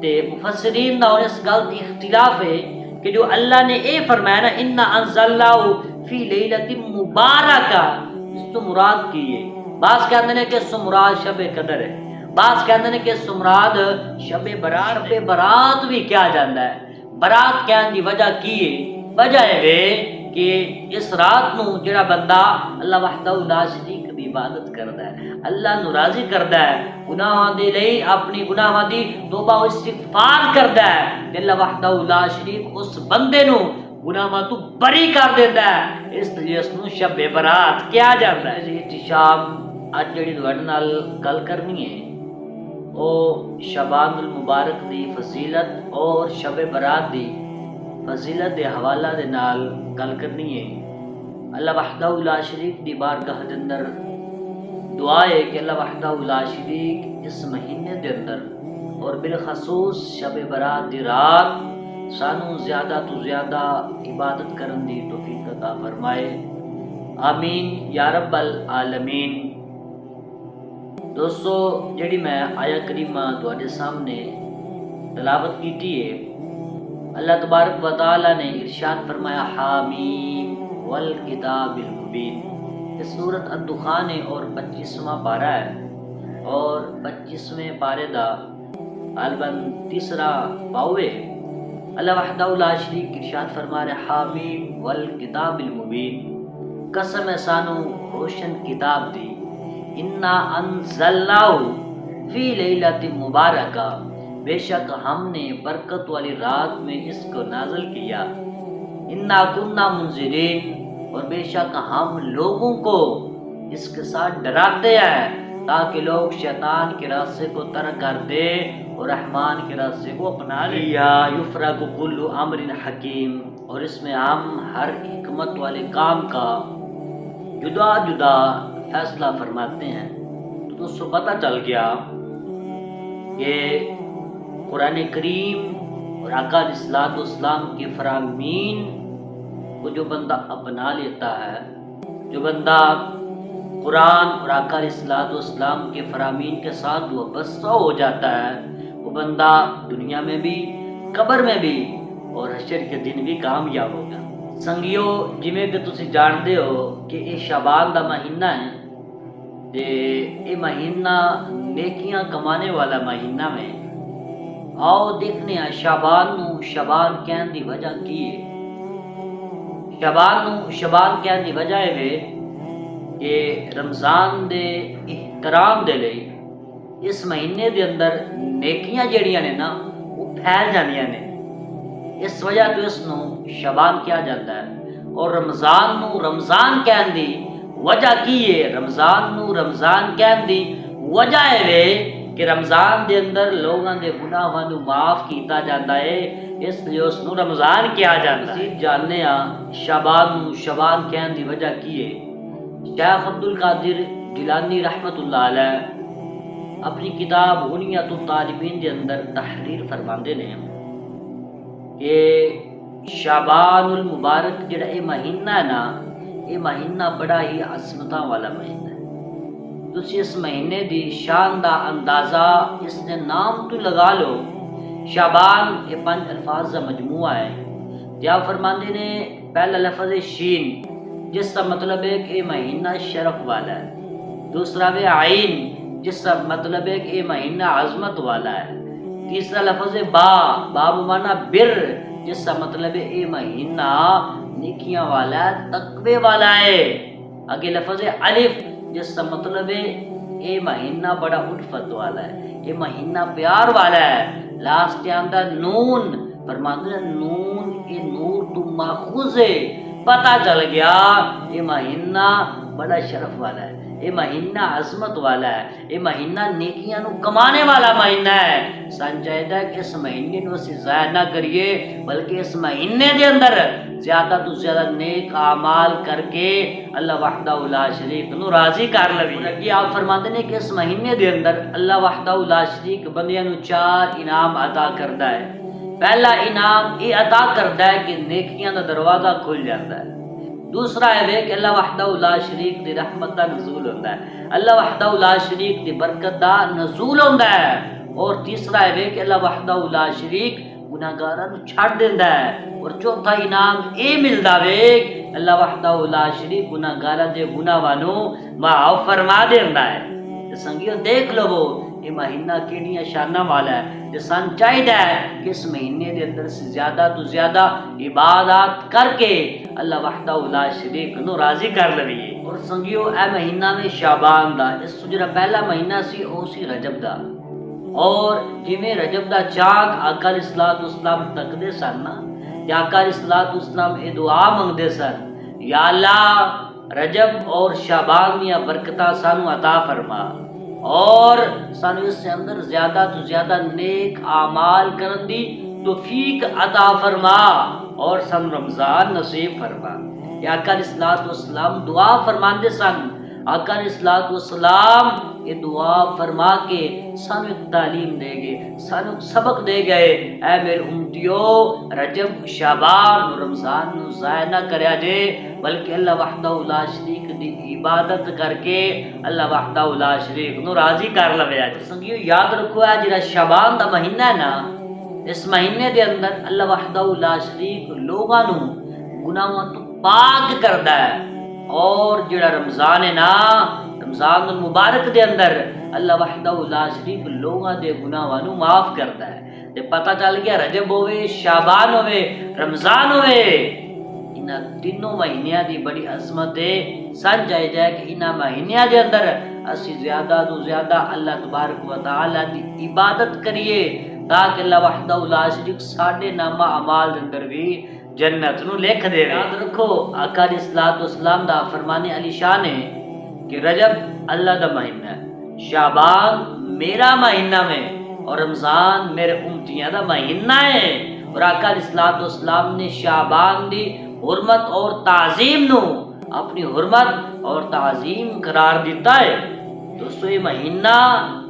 تے مفسرین دا اور اس گل دی اختلاف ہے کہ جو اللہ نے اے فرمایا نا انا انزلناہ فی لیلۃ مبارکہ، اس تو مراد کی ہے؟ بعض کہتے ہیں کہ اس تو مراد شب قدر ہے، بعض کہتے ہیں کہ اس تو مراد شب برات۔ شب برات بھی کیا جاندہ ہے، برات کہنے دی وجہ کی ہے؟ وجہ ہے کہ اس رات نو جڑا بندہ اللہ وحدہ لا شریک دی عبادت کردا ہے، اللہ نو راضی کردا ہے، گناہاں دے لئی اپنی گناہاں دی توبہ و استغفار کردا ہے، تے اللہ وحدہ لا شریک اس بندے نو گناہاں تو بری کر دیندا ہے، اس لیے اس نو شب برات کیا جاندا ہے۔ احتشام اج جڑی تواڈے نال گل کرنی ہے او شعبان المبارک دی فضیلت اور شب برات دی فضیلت دے حوالہ دے نال گل کرنی ہے۔ اللہ وحدہ لا شریک دی بارگاہ دے اندر دعا ہے کہ اللہ وحدہ لا شریک اس مہینے دے اندر اور بالخصوص شب برات دی رات سانو زیادہ تو زیادہ عبادت کرن دی توفیق عطا فرمائے، آمین یا رب العالمین۔ دوستو جڑی میں آیا کریمہ تواڈے سامنے تلاوت کیتی ہے، اللہ تبارک و تعالی نے ارشاد فرمایا حامیم والکتاب المبین۔ یہ سورۃ الدخان ہے اور 25واں پارہ ہے، اور 25ویں پارے دا غالباً تیسرا پاؤ ہے۔ اللہ وحدہ لا شریک ارشاد فرما رہے حامیم والکتاب المبین، قسم ہے سانو روشن کتاب دی، انا انزلناہ فی لیلۃ مبارکہ، بے شک ہم نے برکت والی رات میں اس کو نازل کیا، انا کنا منذرین، اور بے شک ہم لوگوں کو اس کے ساتھ ڈراتے ہیں تاکہ لوگ شیطان کے راستے کو ترک کر دے اور رحمان کے راستے کو اپنا لے۔ یفرق کل امر حکیم، اور اس میں ہم ہر حکمت والے کام کا جدا جدا فیصلہ فرماتے ہیں۔ تو دوستو پتہ چل گیا کہ قرآن کریم اور آقا علیہ الصلوۃ والسلام کے فرامین کو جو بندہ اپنا لیتا ہے، جو بندہ قرآن اور آقا علیہ الصلوۃ والسلام کے فرامین کے ساتھ وابستہ ہو جاتا ہے، وہ بندہ دنیا میں بھی قبر میں بھی اور حشر کے دن بھی کامیاب ہوگا۔ سنگیو جویں کہ تسی جانتے ہو کہ یہ شعبان دا مہینہ ہے تے یہ مہینہ نیکیاں کمانے والا مہینہ میں، آؤ دیکھنے ہیں شعبان نو شعبان کہن دی وجہ کی ہے۔ شعبان نو شعبان کہن دی وجہ ہے کہ رمضان دے احترام دے لئی اس مہینے دے اندر نیکیاں جڑیاں نے نا وہ پھیل جاندیاں نے، اس وجہ تو اس نو شعبان کیا جاتا ہے۔ اور رمضان نو رمضان کہن دی وجہ کی ہے، رمضان نو رمضان کہن دی وجہ ہے کہ رمضان دے اندر لوگاں دے گناہاں نو معاف کیتا جاتا ہے، اس لیے اس نو رمضان کیا جاتا ہے۔ جاننے ہاں شعبان نو شعبان کہن دی وجہ کی ہے۔ شیخ عبدالقادر جیلانی رحمت اللہ علیہ اپنی کتاب غنیۃ الطالبین دے اندر تحریر فرماندے نے کہ شعبان المبارک جڑا یہ مہینہ ہے نا، یہ مہینہ بڑا ہی عظمتاں والا مہینہ ہے۔ تسی اس مہینے دی شان دا اندازہ اس نے نام تو لگا لو۔ شعبان یہ 5 الفاظ کا مجموعہ ہے۔ کیا فرماندے نے پہلا لفظ شین جس کا مطلب ہے کہ یہ مہینہ شرف والا ہے، دوسرا وہ عین جس کا مطلب ہے کہ یہ مہینہ عظمت والا ہے، تیسرا لفظ با بمعنی بر جس کا مطلب ہے یہ مہینہ نیکیاں والا ہے، تقوی والا ہے۔ آگے لفظ الف جس کا مطلب ہے یہ مہینہ بڑا الفت والا ہے، یہ مہینہ پیار والا ہے۔ لاسٹ آندہ نون، فرماتے ہیں نون یہ نور تو ماخوذ ہے، پتہ چل گیا یہ مہینہ بڑا شرف والا ہے، یہ مہینہ عظمت والا ہے، یہ مہینہ نیکیاں نو کمانے والا مہینہ ہے۔ سن چاہیے کہ اس مہینے نو اسی ضائع نہ کریے بلکہ اس مہینے دے اندر زیادہ تو زیادہ نیک اعمال کر کے اللہ وحدہ لا شریک نو راضی کر لوی۔ یہ آپ فرماتے ہیں کہ اس مہینے دے اندر اللہ وحدہ لا شریک بندیاں نو 4 انعام عطا کرتا ہے۔ پہلا انعام یہ عطا کرتا ہے کہ نیکیاں دا دروازہ کھل جاتا ہے، دوسرا ہے کہ اللہ وحدہ لا شریک دی رحمت دا نزول ہوتا ہے، اللہ وحدہ لا شریک دی برکت دا نزول ہوتا ہے، اور تیسرا ہے کہ اللہ وحدہ لا شریک گناہگاراں نو چھڑ دیندا ہے، اور چوتھا انعام اے ملدا وے اللہ وحدہ لا شریک گناہگاراں دے گناہاں نو معاف فرما دیندا ہے۔ تے سنگیو دیکھ لو یہ مہینہ کیڑیاں شاناں والا ہے، تے سان چاہیدا ہے کہ اس مہینے دے اندر سے زیادہ تو زیادہ عبادات کر کے اللہ وحدہ لا شریک نو راضی کر لویے۔ اور سنگیو اے مہینہ میں شعبان دا، اس تو جڑا پہلا مہینہ سی او سی رجب دا، اور جویں رجب دا چاند آقا علیہ الصلوۃ والسلام تکدے سن نا، تے آقا علیہ الصلوۃ والسلام اے دعا منگدے سن، یا اللہ رجب اور شعبان دیاں برکتاں سانو عطا فرما، اور سانو اس سے اندر زیادہ تو زیادہ نیک اعمال کرن دی توفیق عطا فرما، اور سن رمضان نصیب فرما۔ کہ آقا علیہ الصلوۃ والسلام دعا فرماندے سن، آقا علیہ الصلوۃ والسلام یہ دعا فرما کے سانو ایک تعلیم دے گئے، سانو ایک سبق دے گئے، اے میرے امتیو رجب شعبان رمضان نو ضائع نہ کریا جے، بلکہ اللہ وحدہ لا شریک دی عبادت کر کے اللہ وحدہ لا شریک نو راضی کر لویا جے۔ سنگیو یاد رکھو ہے جڑا شعبان دا مہینہ ہے نا، اس مہینے دے اندر اللہ وحدہ لا شریک لوگاں نو گناہاں تو پاک کردا ہے، اور جڑا رمضان ہے نا، رمضان المبارک دے اندر اللہ وحدہ لا شریک لوگاں دے گناہاں نو معاف کردا ہے۔ تے پتہ چل گیا رجب ہوئے، شعبان ہوئے، رمضان ہوئے، انہاں تینوں مہینیاں دی بڑی عظمت ہے۔ سن چاہیے کہ انہاں مہینیاں دے اندر اسی زیادہ تو زیادہ اللہ تبارک و تعالی دی عبادت کریے، تاکہ اللہ وحدہ لا شریک ساڈے نامہ اعمال دے اندر بھی جنت نو لکھ دے۔ یاد رکھو آقا علیہ الصلوۃ والسلام دا فرمان علی شان ہے کہ رجب اللہ دا مہینہ ہے، شعبان میرا مہینہ میں، اور رمضان میرے امتیاں دا مہینہ ہے۔ اور آقا علیہ الصلوۃ والسلام نے شعبان دی حرمت اور تعظیم نو اپنی حرمت اور تعظیم قرار دیتا ہے۔ دوستو یہ مہینہ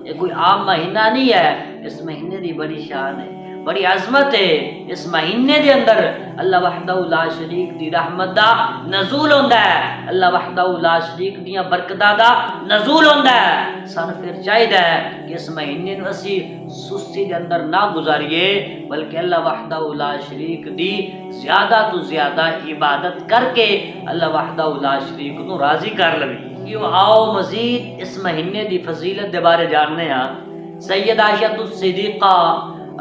یہ کوئی عام مہینہ نہیں ہے، اس مہینے دی بڑی شان ہے، بڑی عظمت ہے۔ اس مہینے دے اندر اللہ وحدہ لا شریک دی رحمت دا نزول ہوندا ہے، اللہ وحدہ لا شریک دیاں برکتاں دا نزول ہوندا ہے۔ سان پھر چاہیے کہ اس مہینے نو اسی سستی دے اندر نہ گزاریے، بلکہ اللہ وحدہ لا شریک دی زیادہ تو زیادہ عبادت کر کے اللہ وحدہ لا شریک نو راضی کر لوی۔ کیوں آؤ مزید اس مہینے دی فضیلت دے بارے جاننے ہاں۔ سید عائشہ الصدیقہ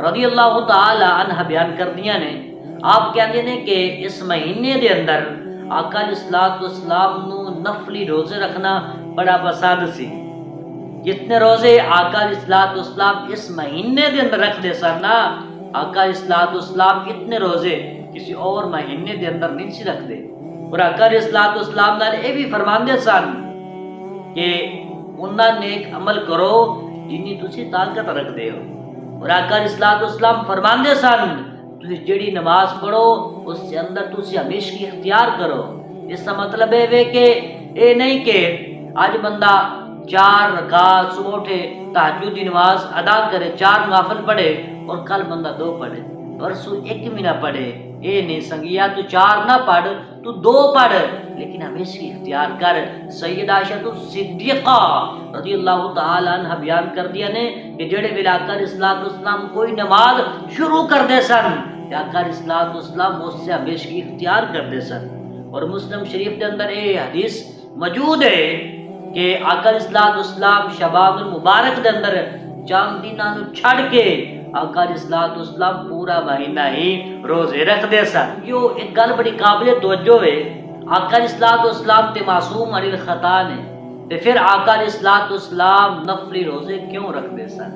رضی اللہ تعالی عنہ بیان کر دیا نے، آپ کہتے ہیں کہ اس مہینے دے اندر آقا علیہ الصلوۃ والسلام نو نفلی روزے رکھنا بڑا پسند سی۔ جتنے روزے آقا علیہ الصلوۃ والسلام اس مہینے دے اندر رکھ دے سن نا، آقا علیہ الصلوۃ والسلام اتنے روزے کسی اور مہینے دے اندر نہیں سی رکھ دے۔ اور آقا علیہ الصلوۃ والسلام نے یہ بھی فرماندے سن کہ انہاں نیک عمل کرو جنی تسی طاقت رکھ دے ہو۔ اور آقا علیہ الصلوۃ والسلام فرماندے سن تسی جڑی نماز پڑھو اس کے اندر تسی ہمیشہ اختیار کرو۔ اس کا مطلب ہے کہ اے نہیں کہ آج بندہ 4 رکعت صبح اٹھے تہجد کی نماز ادا کرے، 4 نوافل پڑھے، اور کل بندہ 2 پڑھے، پرسوں 1 بھی نہ پڑھے۔ اے نہیں سنگیا، تو 4 نہ پڑھ، تو 2 پڑھ، لیکن ہمیشہ اختیار کر۔ سید عائشہ الصدیقہ رضی اللہ تعالی عنہ بیان کر دیا نے کہ جڑے ویلے آقا علیہ الصلوۃ والسلام کوئی نماز شروع کر دے سن، کہ آقا علیہ الصلوۃ والسلام اس سے ہمیشہ اختیار کر دے سن۔ اور مسلم شریف کے اندر یہ حدیث موجود ہے کہ آقا علیہ الصلوۃ والسلام شعبان المبارک کے اندر چند دنوں نو چھڑ کے آقا علیہ الصلوۃ والسلام پورا مہینہ ہی روزے رکھ دے سن۔ یہ ایک گل بڑی قابل توجہ ہے، آقا علیہ الصلوۃ والسلام تے معصوم عن الخطا نے، تے پھر آقا علیہ الصلوۃ والسلام نفلی روزے کیوں رکھ دے سن؟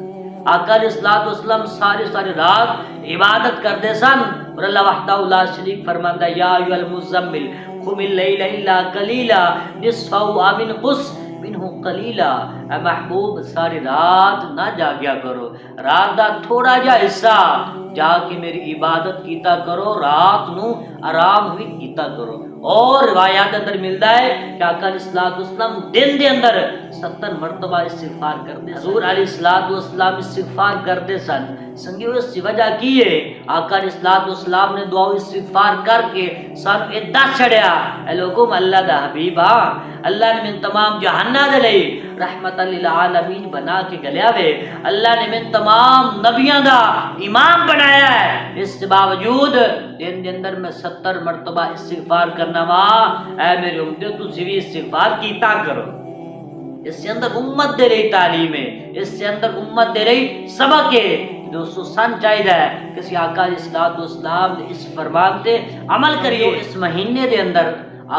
آقا علیہ الصلوۃ والسلام ساری رات عبادت کرتے سن، اور اللہ وحدہ لا شریک فرماندا ہے یا ایھا المزمل قم اللیل الا قلیلا نصفہ او انقص منہ قلیلا، اے محبوب ساری رات نہ جاگیا کرو، رات دا تھوڑا جا حصہ جا کے میری عبادت کیتا کرو، رات نو آرام بھی کیتا کرو۔ اور روایات اندر ملتا ہے کہ آقا علیہ الصلوۃ والسلام دن دے اندر 70 مرتبہ استغفار کرتے، حضور علیہ الصلوۃ والسلام استغفار کرتے سن۔ سنگیو اس کی وجہ کی ہے؟ آقا علیہ الصلوۃ والسلام نے دعا استغفار کر کے سن دس چھڑیا، اے لوگوں اللہ دا حبیب ہاں، اللہ نے من تمام جہاناں دے لئی رحمت للعالمین بنا کے گلیا وے، اللہ نے میں تمام نبیاں دا امام بنایا ہے، اس کے باوجود دن دے اندر میں 70 مرتبہ استغفار کرنا وا، اے میرے امتی تسی بھی استغفار کیتا کرو۔ اس کے اندر امت دے رہی تعلیم ہے، اس کے اندر امت دے رہی سبق ہے۔ دوستو سن چاہیے ہے کسی آقا علیہ الصلوۃ والسلام نے اس فرمان تے عمل کریے۔ اس مہینے دے اندر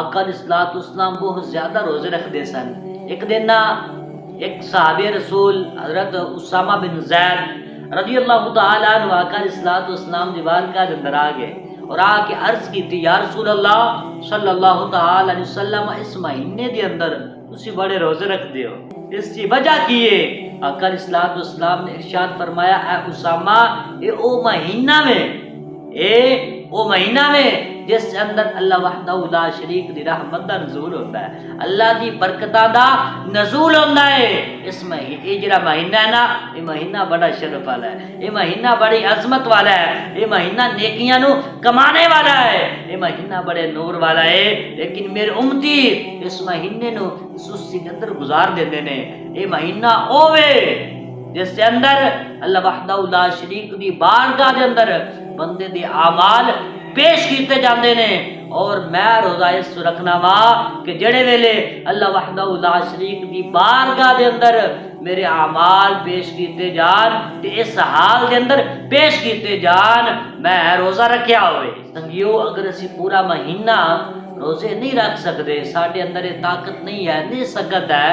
آقا علیہ الصلوۃ والسلام بہت زیادہ روزے رکھ دے سن۔ ایک دن ایک صحابی رسول حضرت اسامہ بن زید رضی اللہ تعالی عنہ آقا علیہ الصلوۃ والسلام دی بارگاہ دے اندر آ گئے اور آ کے عرض کی تھی، یا رسول اللہ صلی اللہ تعالی علیہ وسلم اس مہینے دے اندر تسی بڑے روزے رکھ دیو، اس کی وجہ کی ہے؟ آقا علیہ الصلوۃ والسلام نے ارشاد فرمایا، اے اسامہ اے او مہینہ میں جس اندر اللہ وحدہ لا شریک دی رحمت دا نزول ہوتا ہے، اللہ دی برکتاں دا نزول ہوتا ہے۔ اس مہینے جڑا مہینہ ہے نا، یہ مہینہ بڑا شرف والا ہے، یہ مہینہ بڑی عظمت والا ہے، یہ مہینہ نیکیاں نو کمانے والا ہے، یہ مہینہ بڑے نور والا ہے۔ لیکن میرے امتی اس مہینے نو سستی کے اندر گزار دیندے نے۔ یہ مہینہ اوے جس کے اندر اللہ وحدہ لا شریک دی بارگاہ دے اندر بندے دے اعمال پیش کیتے جاندے نے، اور میں روزہ اس رکھنا وا کہ جڑے ویلے اللہ وحدہ لا شریک دی بارگاہ دے اندر میرے اعمال پیش کیتے جان تے اس حال دے اندر پیش کیتے جان میں روزہ رکھیا ہوئے۔ سنگیو اگر اسی پورا مہینہ روزے نہیں رکھ سکتے، ساڈے اندر یہ طاقت نہیں ہے، نہیں سکت ہے،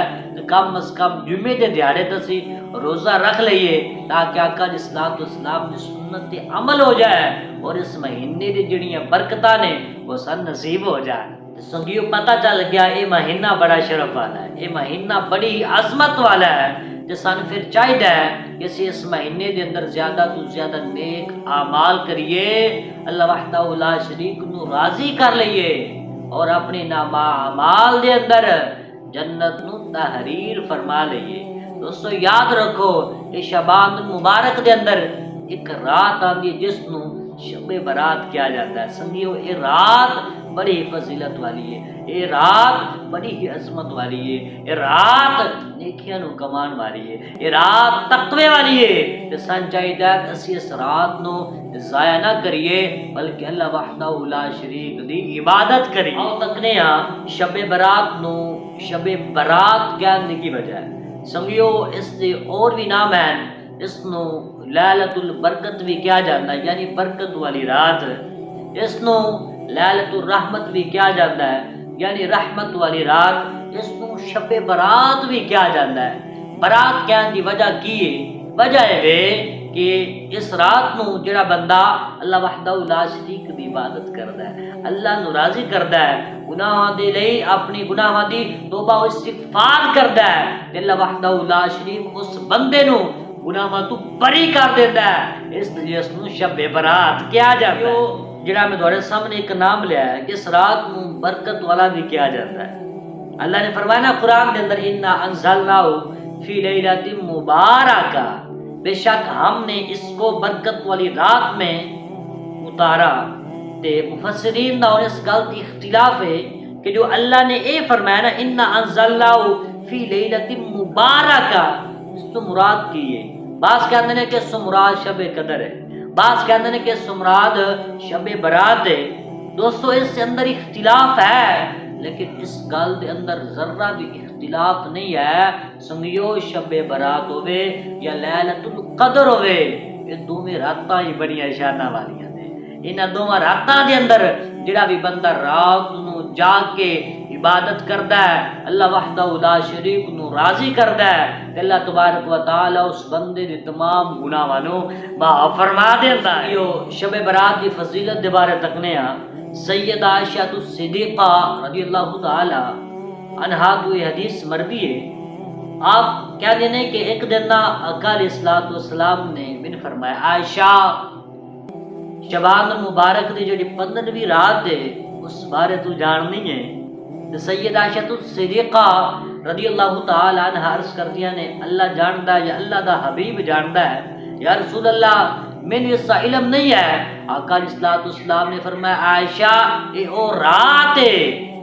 کم از کم جمعے دے دیہاڑے تسی روزہ رکھ لئیے تاکہ آقا علیہ الصلوۃ والسلام کی سنت تے عمل ہو جائے اور اس مہینے دی جڑیاں برکتاں نے وہ سن نصیب ہو جائے۔ سنگیو پتہ چل گیا یہ مہینہ بڑا شرف والا ہے، یہ مہینہ بڑی عظمت والا ہے، جس سن پھر چاہیے کہ اس مہینے دے اندر زیادہ تو زیادہ نیک اعمال کریے، اللہ وحدہ لا شریک نو راضی کر لئیے اور اپنے نامہ اعمال دے اندر جنت نو تحریر فرما لئیے۔ دوستو یاد رکھو یہ شعبان مبارک دے اندر ایک رات آندی ہے جس نو شب برات کیا جاتا ہے۔ سنگیو یہ رات بڑی فضیلت والی ہے، یہ رات بڑی ہی عظمت والی ہے، یہ رات نیکیاں نو کمان والی ہے، یہ رات تقوی والی ہے۔ سن چاہیے کہ اسی اس رات نو ضائع نہ کریے بلکہ اللہ وحدہ لا شریک دی عبادت کریے۔ آؤ تکنے ہاں شب برات نو شب برات کہنے کی وجہ ہے۔ سنگیو اس سے اور بھی نام ہے، اس نو لیلۃ البرکت بھی کیا جاتا ہے، یعنی برکت والی رات۔ اس نو لیلۃ الرحمت بھی کیا جاتا ہے، یعنی رحمت والی رات۔ اس نو شب برات بھی کیا جاتا ہے۔ برات کہنے کی وجہ کی ہے؟ وجہ ہے کہ اس رات نو جڑا بندہ اللہ وحدہ لا شریک دی عبادت کردا ہے، اللہ نو راضی کردا ہے، گناہاں دے لئی اپنی گناہاں دی توبہ و استغفار کردا ہے، تے اللہ وحدہ لا شریک اس بندے نو گناہاں تو بری کر دیندا ہے، اس لیے اس نو شب برات کیا جاتا ہے۔ جڑا میں تھوڑے سامنے ایک نام لیا ہے کہ اس رات نو برکت والا بھی کیا جاتا ہے۔ اللہ نے فرمایا نا قرآن دے اندر انا انزلناہ فی لیلۃ مبارکہ، بے شک ہم نے اس کو برکت والی رات میں اتارا۔ تے مفسرین دا اور اس گل دی اختلاف ہے کہ جو اللہ نے اے فرمایا نا انا انزلناہ فی لیلۃ مبارکہ، اس تو مراد کی ہے؟ بعض کہتے ہیں کہ اس سے مراد شب قدر ہے، بعض کہتے ہیں کہ اس سے مراد شب برات ہے۔ دوستو اس کے اندر اختلاف ہے، لیکن اس گل دے اندر ذرہ بھی اختلاف نہیں ہے۔ سنگیو شب برات ہوئے یا لیلۃ القدر ہوئے، یہ دونوں راتاں ہی بڑی شاناں والیاں نے۔ انہاں دونوں راتاں دے اندر جڑا بھی بندہ رات نو جاگ کے عبادت کردا ہے، اللہ وحدہ لا شریک نو راضی کردا ہے، تے اللہ تبارک و تعالی اس بندے دے تمام گناہاں نو معاف فرما دیندا ہے۔ یہ شب برات دی فضیلت دے بارے تکنے ہاں۔ سیدہ عائشہ صدیقہ رضی اللہ تعالی عنہا تو یہ حدیث مروی ہے، آپ کیا دینے کہ ایک دن آقا علیہ الصلوۃ والسلام نے بن فرمایا عائشہ شعبان مبارک دی جو 15ویں رات ہے اس بارے تو جاننی ہے؟ تو سیدہ عائشہ صدیقہ رضی اللہ تعالی عنہا عرض کردیاں نے اللہ جاندا ہے یا اللہ دا حبیب جاندا ہے یا رسول اللہ میں نے اس کا علم نہیں ہے۔ آقا علیہ الصلوۃ والسلام نے فرمایا عائشہ یہ او رات ہے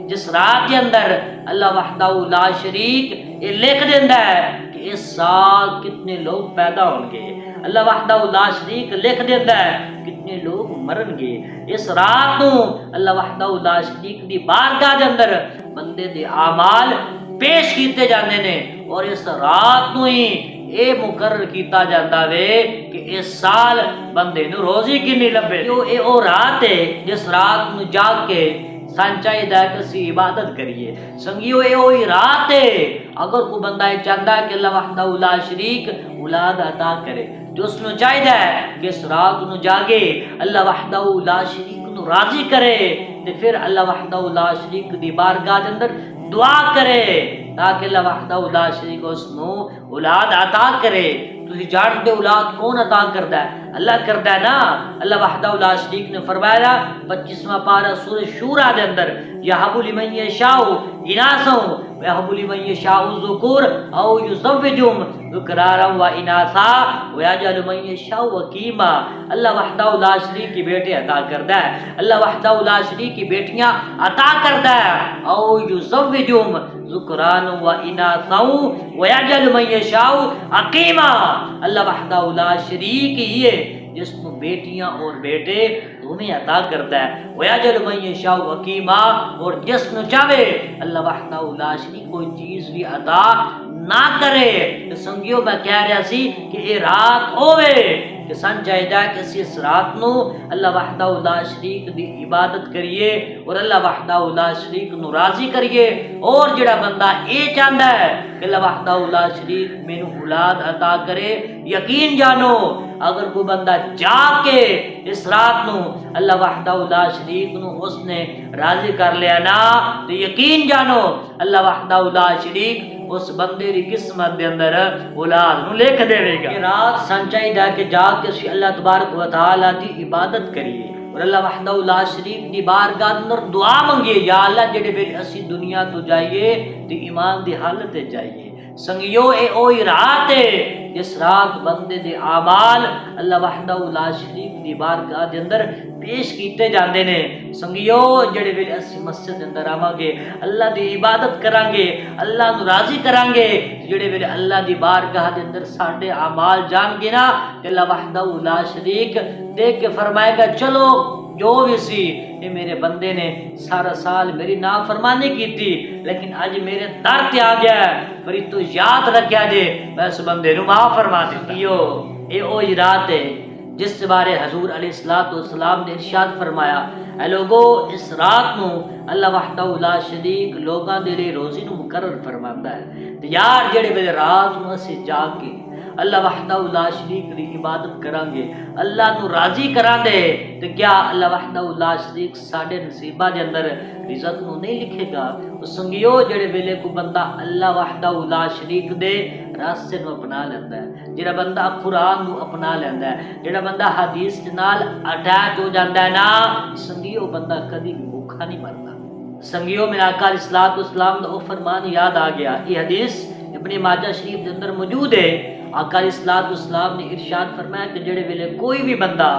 جس رات کے اندر اللہ وحدہ لا شریک یہ لکھ دینا ہے کہ اس سال کتنے لوگ پیدا ہوں گے، اللہ وحدہ لا شریک لکھ دیتا ہے کتنے لوگ مرن گے۔ اس رات نو اللہ وحدہ لا شریک دی بارگاہ دے اندر بندے دے اعمال پیش کیتے جاندے نے، اور اس رات نو ہی اے مقرر کیتا جاندا وے کہ اس سال بندے نو روزی کنی لبے۔ اے او رات ہے جس رات نو جاگ کے سان چاہیے کہ اسی عبادت کریے۔ سنگیو اے وہی رات ہے اگر کوئی بندہ یہ چاہتا ہے کہ اللہ وحدہ لا شریک اولاد عطا کرے، جو اس نو چاہیے کہ اس رات نو جاگے اللہ وحدہ لا شریک نو راضی کرے، تے پھر اللہ وحدہ لا شریک دی بارگاہ دے اندر دعا کرے تاکہ اللہ وحدہ لا شریک اس نو اولاد عطا کرے۔ تسی جانتے اولاد کون عطا کردا ہے؟ اللہ کردا ہے نا۔ اللہ وحدہ لا شریک نے فرمایا 25واں پارہ سورہ شورى دے اندر یہب لمن یشاء اناثا ویہب لمن یشاء الذکور او یزوجہم ذکرارا و اناثا ویجعل من یشاء عقیما۔ اللہ وحدہ لا شریک کی بیٹے عطا کردا ہے، اللہ وحدہ لا شریک کی بیٹیاں عطا کردا ہے، او یزوجہم ذکران و اناثا ویجعل من یشاء عقیما۔ اللہ وحدہ لا شریک ہی ہے جس کو بیٹیاں اور بیٹے تمہیں عطا کرتا ہے، ویجعل من یشاء عقیما، اور جس نو چاہے اللہ وحدہ لا شریک کوئی چیز بھی عطا نہ کرے۔ تو سنگیو میں کہہ رہا سی کہ یہ رات ہوئے کہ سن چاہیے کہ اسی اس رات نو اللہ وحدہ لا شریک دی عبادت کریے اور اللہ وحدہ لا شریک نو راضی کریے۔ اور جڑا بندہ اے چاہتا ہے کہ اللہ وحدہ لا شریک مینوں اولاد عطا کرے، یقین جانو اگر کوئی بندہ جا کے اس رات نو اللہ وحدہ لا شریک نو اس نے راضی کر لیا نا، تو یقین جانو اللہ وحدہ لا شریک اس بندے دی قسمت دے اندر اولاد نو لکھ دے گا۔ یہ رات سن چاہیے کہ جا کے اسی اللہ تبارک و تعالی دی عبادت کریے اور اللہ وحدہ لا شریک دی بارگاہ اندر دعا منگیے، یا اللہ جڑے ویلے اسی دنیا تو جائیے تے ایمان دی حالت جائیے۔ سنگیو اے اوہی رات ہے جس رات بندے دے اعمال اللہ وحدہ لا شریک دی بارگاہ دے اندر پیش کیتے جاندے نے۔ سنگیو جڑے ویلے اسی مسجد دے اندر آواں گے اللہ دی عبادت کران گے، اللہ نو راضی کران گے، جڑے ویلے اللہ دی بارگاہ دے اندر ساڈے اعمال جان گے نا، تے اللہ وحدہ لا شریک دیکھ کے فرمائے گا چلو جو بھی سی یہ میرے بندے نے سارا سال میری نافرمانی کی تھی لیکن آج میرے در تے آ گیا ہے، پر تو یاد رکھیا جے میں اس بندے نو معاف فرما دیتا۔ اے اوہی رات ہے جس بارے حضور علیہ السلام نے ارشاد فرمایا، اے لوگو اس رات نو اللہ وحدہ لا شریک لوگاں دے لئے روزی نو مقرر فرماندا ہے۔ تے یار جڑے ویلے رات نو اسی جاگ کے اللہ وحدہ لا شریک دی عبادت کران گے، اللہ نو راضی کران دے، تے کیا اللہ وحدہ لا شریک ساڈے نصیبہ دے اندر رزق نو نہیں لکھے گا؟ تو سنگیو جڑے ویلے کو بندہ اللہ وحدہ لا شریک دے راستے نو اپنا لیندا ہے، جڑا بندہ قرآن نو اپنا لیندا ہے، جڑا بندہ حدیث دے نال اٹیچ ہو جاندا ہے نا، سنگیو بندہ کدی بھی بھوکا نہیں مردا۔ سنگیو میرا آقا علیہ السلام دا فرمان یاد آ گیا، یہ حدیث ابن ماجہ شریف دے اندر موجود ہے۔ آقا علیہ السلام نے ارشاد فرمایا کہ جڑے ویلے کوئی بھی بندہ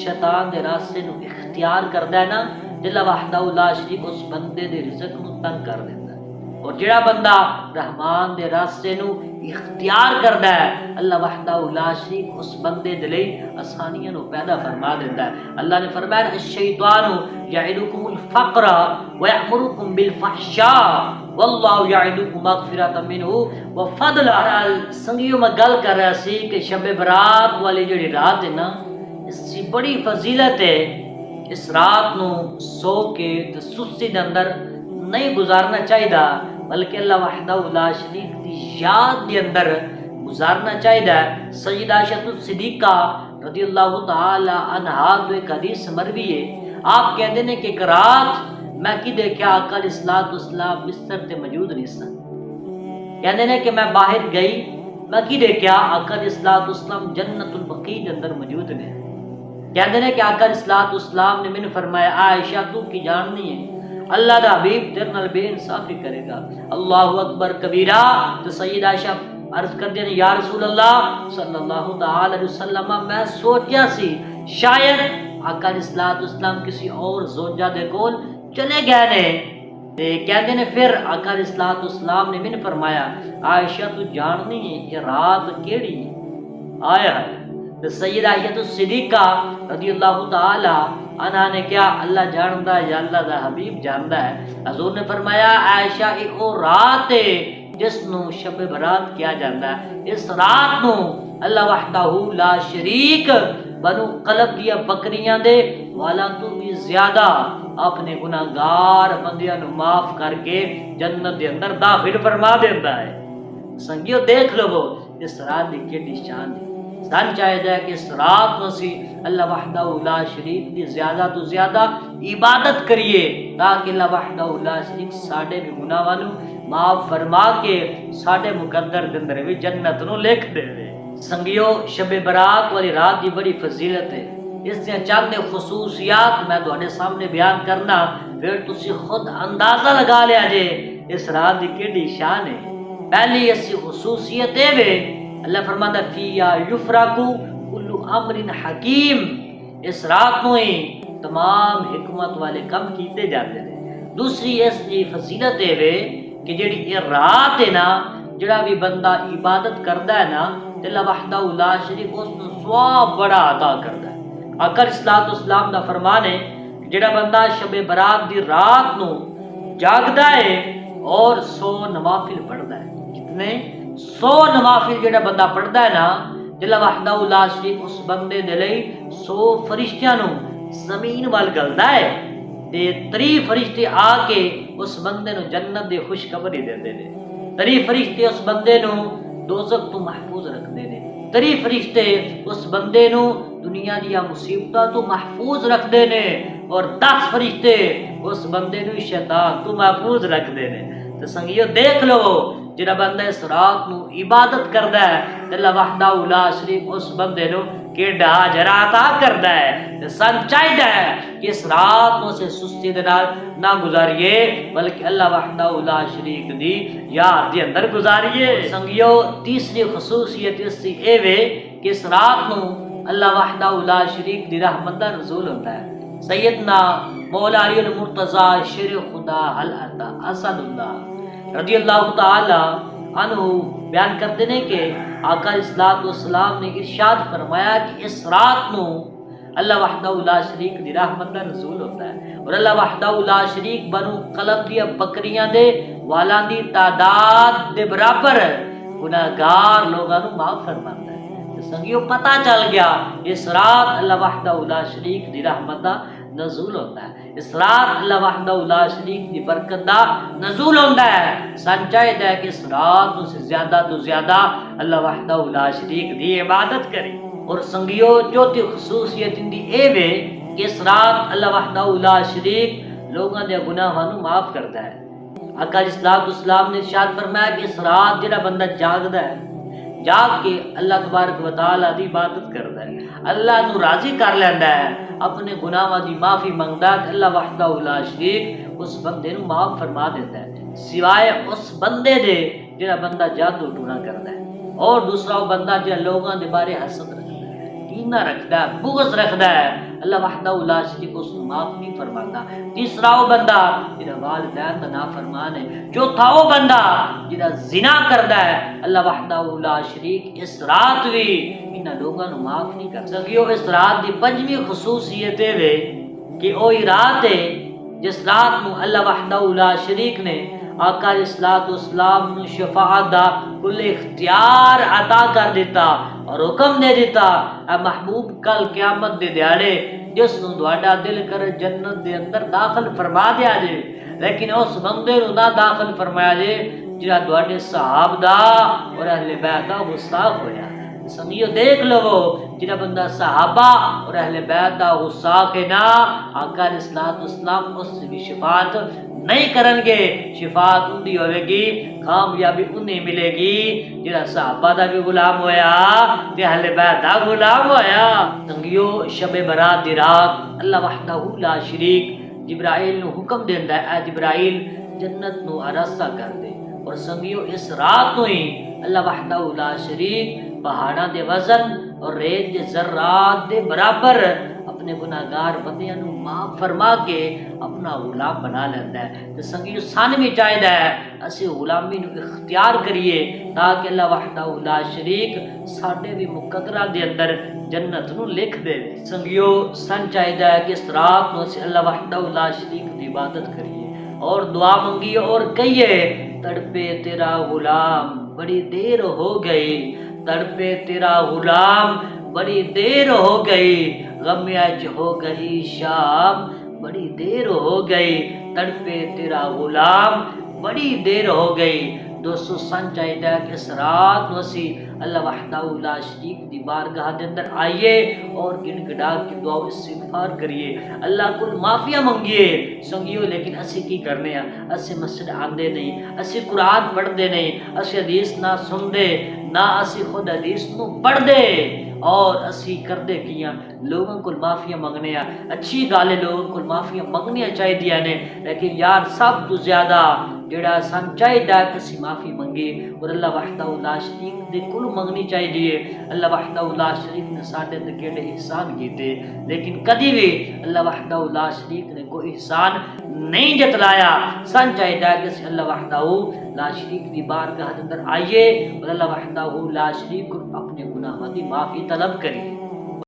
شیطان دے راستے نو اختیار کردا ہے نا، اللہ وحدہ لا شریک اس بندے دے رزق نو تنگ کر دیندا ہے، اور جڑا بندہ رحمان دے راستے نو اختیار کردا ہے اللہ وحدہ لا شریک اس بندے دے لئی آسانیاں نو پیدا فرما دیندا ہے۔ اللہ نے فرمایا الشیطان یعدکم الفقر ویأمرکم بالفحشاء واللہ یعدکم مغفرۃ منہ وفضلا۔ سنگیو میں گل کر رہا سی کہ شب برات والی جڑی رات ہے نا، اس کی بڑی فضیلت ہے۔ اس رات نو سو کے تے سستی دے اندر نہیں گزارنا چاہیے بلکہ اللہ وحدہ لا شریک دی یاد دے اندر گزارنا چاہیے۔ سیدہ عائشہ صدیقہ رضی اللہ تعالی عنہا جو ایک حدیث مروی ہے، آپ کہتے ہیں کہ ایک رات میں کی دیکھا آقا علیہ السلام بستر تے موجود نہیں سن، کہتے ہیں کہ میں باہر گئی، میں کی دیکھا آقا علیہ السلام جنت البقیع دے اندر موجود نے۔ کہتے ہیں کہ آقا علیہ السلام نے میں نے فرمایا عائشہ تو کی جاننی ہے اللہ دا حبیب تیرے نال بے انصافی کرے گا، اللہ اکبر کبیرہ۔ تو سیدہ عائشہ عرض کر دیا یا رسول اللہ صلی اللہ تعالی علیہ وسلم میں سوچیا سی شاید آقا علیہ السلام کسی اور زوجہ دے کول چلے گئے نے، تے کہندے نے پھر آقا علیہ الصلوۃ والسلام نے من فرمایا عائشہ تو جاننی ہے یہ رات کیڑی آیا ہے؟ تے سیدہ عائشہ صدیقہ رضی اللہ تعالی عنہا نے کیا اللہ جاندا ہے یا اللہ دا حبیب جاندا ہے؟ حضور نے فرمایا عائشہ ایک او رات ہے جس نو شب برات کیا جاتا ہے، اس رات نو اللہ وحدہ لا شریک بنو قلب دیا بکریاں دے والا تو بھی زیادہ اپنے گناہگار بندیاں نو معاف کر کے جنت دے اندر داخل فرما دیتا ہے۔ سنگیو دیکھ لو اس رات دی کیڑی شان ہے۔ سن چاہیے کہ اس رات نو سی اللہ وحدہ لا شریک دی زیادہ تو زیادہ عبادت کریے تاکہ اللہ وحدہ لا شریک ساڈے بھی گناہاں نو معاف فرما کے ساڈے مقدر دے اندر بھی جنت نو لکھ دے۔ سنگیو شب برات والی رات دی بڑی فضیلت ہے، اس دیا چند خصوصیات میں تواڈے سامنے بیان کرنا، پھر تسی خود اندازہ لگا لیا جے اس رات دی کیڑی شان ہے۔ پہلی اسی خصوصیت ہے وے اللہ فرماتا فیا یفرقو کل امر حکیم، اس رات نو ہی تمام حکمت والے کم کیتے جاتے ہیں۔ دوسری اس دی فضیلت ہے وے کہ جڑی یہ رات ہے نا جڑا بھی بندہ عبادت کردا ہے نا تے اللہ وحدہ لا شریک اس نو ثواب بڑا عطا کردا ہے۔ آقا علیہ الصلوۃ والسلام دا فرمان ہے جڑا بندہ شب برات دی رات نو جاگدا ہے اور 100 نوافل پڑھدا ہے، کتنے 100 نوافل جڑا بندہ پڑھدا ہے نا اللہ وحدہ لا شریک اس بندے دے لئی 100 فرشتیاں نو زمین وال گلدا ہے تے 3 فرشتے آ کے اس بندے نو جنت دی خوشخبری دیندے نے، 3 فرشتے اس بندے نو دوزخ تو محفوظ رکھدے نے، 3 فرشتے اس بندے نو دنیا دیا مصیبتاں تو محفوظ رکھدے نے اور 10 فرشتے اس بندے نو شیطان تو محفوظ رکھدے نے۔ تے سنگیو دیکھ لو جڑا بندہ اس رات نو عبادت کردا ہے تے اللہ وحدہ لا شریک اس بندے نو کیڑا اجر عطا کردا ہے۔ تے سن چاہیدا ہے کہ اس رات نو سے سستی دے نال نہ گزاریے بلکہ اللہ وحدہ لا شریک دی یاد دے اندر گزاریے۔ سنگیو تیسری خصوصیت اس دی اے وے کہ اس رات نو اللہ وحدہ لا شریک دی رحمت دا نزول ہوتا ہے۔ سیدنا مولا علی المرتضی شیر خدا حل عطا اسد اللہ رضی اللہ تعالی عنہ بیان کرتے ہیں کہ آقا علیہ الصلوۃ والسلام نے ارشاد فرمایا کہ اس رات نو اللہ وحدہ لا شریک دی رحمت کا نزول ہوتا ہے اور اللہ وحدہ لا شریک بنو قلب دی بکریاں دے والاں دی تعداد دے برابر گناہگار لوگاں نو معاف فرماندا ہے۔ سنگیو پتہ چل گیا اس رات اللہ وحدہ لا شریک دی رحمت دا نزول ہوتا ہے، اس رات اللہ وحدہ لا شریک دی برکت دا نزول ہوتا ہے۔ سن چاہیے ہے کہ اس رات سے زیادہ تو زیادہ اللہ وحدہ لا شریک دی عبادت کرے۔ اور سنگیو چوتھی خصوصیت دی اے وے کہ اس رات اللہ وحدہ لا شریک لوگاں دے گناہاں نو معاف کرتا ہے۔ آقا علیہ الصلوۃ والسلام نے ارشاد فرمایا کہ اس رات جڑا بندہ جاگدا ہے جاگ کے اللہ تبارک و تعالی دی عبادت کردا ہے، اللہ نو راضی کر لیندا ہے، اپنے گناہاں دی معافی منگدا ہے، اللہ وحدہ لا شریک اس بندے نو معاف فرما دیتا ہے، سوائے اس بندے دے جڑا بندہ جادو ٹونا کردا ہے، اور دوسرا وہ بندہ جڑا لوگاں دے بارے حسد رکھدا ہے، کینہ رکھدا ہے، بغض رکھدا ہے، اللہ وحدہ لا شریک اس کو معاف نہیں فرماتا۔ تیسرا وہ بندہ جڑا والدین دا نافرمان ہے، چوتھا وہ بندہ جڑا زنا کردا ہے، اللہ وحدہ لا شریک اس رات بھی انہاں لوگاں نو معاف نہیں کر سکیو۔ اس رات دی پنجویں خصوصیت ہے کہ وہی رات ہے جس رات نو اللہ وحدہ لا شریک نے آقا علیہ الصلوۃ والسلام نو شفاعت دا کل اختیار عطا کر دیتا اور حکم دے دیتا اے محبوب کل قیامت دے دیاڑے جس نو تہاڈا دل کر جنت دے اندر داخل فرما دیا جے، لیکن اس بندے نو نہ داخل فرمایا جے جڑا تہاڈے صحابہ دا اور اہل بیت دا گستاخ ہویا۔ سنگیو دیکھ لو جڑا بندہ صحابہ اور اہل بیت دا گستاخ ہے نا آقا علیہ الصلوۃ والسلام اس کی شفاعت نہیں کرن گے، شفاعت اندی ہوئے گی، کامیابی انہیں ملے گی جڑا صحابہ دا بھی غلام ہویا تے اہل بیت دا غلام ہویا۔ سنگیو شب برات دی رات اللہ وحدہ لا شریک جبرائیل نو حکم دیندا ہے اے جبرائیل جنت نو آراستہ کر دے، اور سنگیو اس رات نو ہی اللہ وحدہ لا شریک پہاڑاں دے وزن اور ریت دے ذرات دے برابر اپنے گناہگار بندیاں نو معاف فرما کے اپنا غلام بنا لیتا ہے۔ تے سنگیو سان بھی چاہیدا ہے اسی غلامی نو اختیار کریے تاکہ اللہ وحدہ لا شریک ساڈے بھی مقدرہ دے اندر جنت نو لکھ دے۔ سنگیو سن چاہیدا ہے کہ اس رات نو اسی اللہ وحدہ لا شریک دی عبادت کریے اور دعا منگیے اور کہیے تڑپے تیرا غلام بڑی دیر ہو گئی، تڑپے تیرا غلام بڑی دیر ہو گئی، غم اج ہو گئی شام بڑی دیر ہو گئی، تڑپے تیرا غلام بڑی دیر ہو گئی۔ دوستو سن چاہیے کہ اس رات نو اسی اللہ وحدہ لا شریک دی بارگاہ دے اندر آئیے اور گن گڑا کے دعا استغفار کریے، اللہ کو معافیا منگیے۔ سنگیو لیکن اسی کی کرنے ہیں، اسی مسجد آندے نہیں، اسی قرآن پڑھ دے نہیں، اسی حدیث نہ سن دے نہ اسی خود حدیث نو پڑھ دے، اور اسی کردے کیاں لوگوں کو معافیا منگنے ہیں۔ اچھی گالے لوگوں کو معافیا منگنی چاہیے نے، لیکن یار سب تو زیادہ جڑا سن چاہیے کہ اسی معافی منگے اور اللہ وحدہ لا شریک دے کول منگنی چاہیے۔ اللہ وحدہ لا شریک نے ساڈے تے کیڑے احسان کیتے، لیکن کدی بھی اللہ وحدہ لا شریک نے کوئی احسان نہیں جتلایا۔ سن چاہیے کہ اسی اللہ وحدہ لا شریک دی بارگاہ دے اندر آئیے اور اللہ وحدہ لا شریک کو اپنے گناہوں دی معافی طلب کریے۔